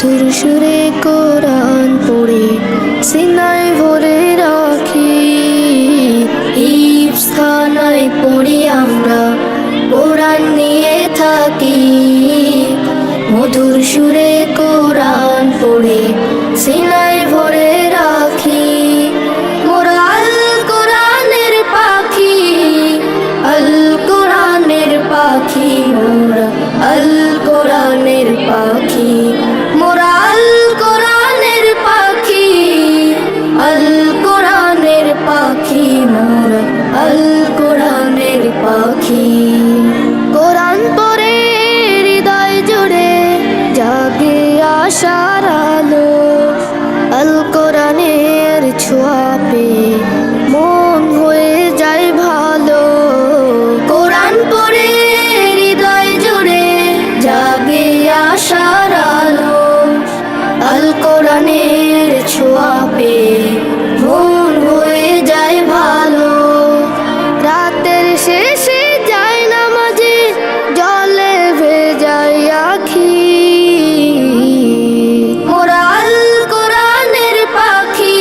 মধুর সুরে কোরআন পড়ে সিনায় ভরে রাখি। হিফজখানায় পড়ি আমরা, কোরআন নিয়ে থাকি। মধুর সুরে কোরআন পড়ে সিনায় ভরে রাখি। মোরা আল কোরআনের পাখি, আল কোরআনের পাখি, মোরা আল কোরআনের পাখি। মোরা আল কোরআনের পাখি, আল কোরআনের পাখি, মোরা আল কোরআনের পাখি। কোরআন পড়ে হৃদয় জুড়ে জাগে আশার আলো। আল কোরআনের ছোঁয়া পেয়ে মন হয়ে যায় ভালো। কোরআন পড়ে হৃদয় জুড়ে জাগে আশার আলো। আল কোরআনের ছোঁয়া পেয়ে মন হয়ে যায় ভালো। রাতের শেষে যায় নামাজে জলে ভেজায় আখি। মোরা আল কোরআনের পাখি,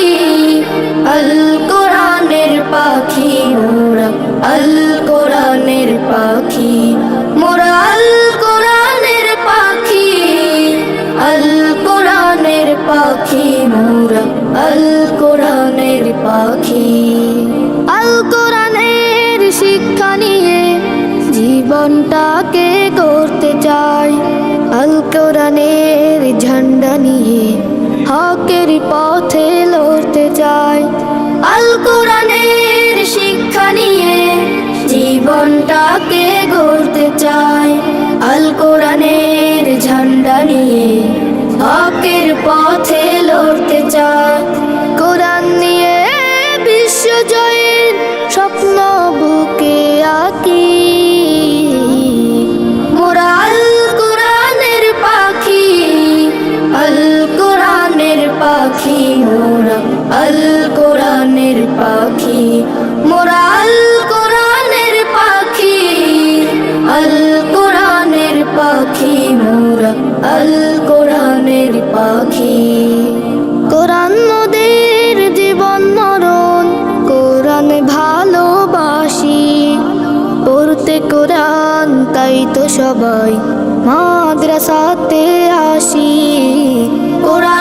আল কোরআনের পাখি, মোরা আল কোরআনের পাখি। মোরা আল কোরআনের পাখি, আল কোরআনের পাখি, মোরা আল কোরআনের পাখি। আল কোরআনের শিক্ষা নিয়ে জীবনটাকে গড়তে চাই। আল কোরআনের ঝান্ডা নিয়ে হকের পথে লড়তে চাই। আল কোরআনের শিক্ষা নিয়ে জীবনটাকে গড়তে চাই। আল কোরআনের ঝান্ডা নিয়ে হকের পথে লড়তে চাই। কোরআন নিয়ে বিশ্ব জয়ের স্বপ্ন বুকে আঁকি। মোরা আল কোরআনের পাখি, আল কোরআনের পাখি, মোরা আল কোরআনের পাখি। মোরা আল কোরআনের পাখি, আল কোরআনের পাখি, মোরা আল কোরআনের পাখি। কোরআন মোদের জীবন মরণ, কোরআন ভালোবাসি। পড়তে কোরআন তাই তো সবাই মাদ্রাসাতে আসি। কোরআন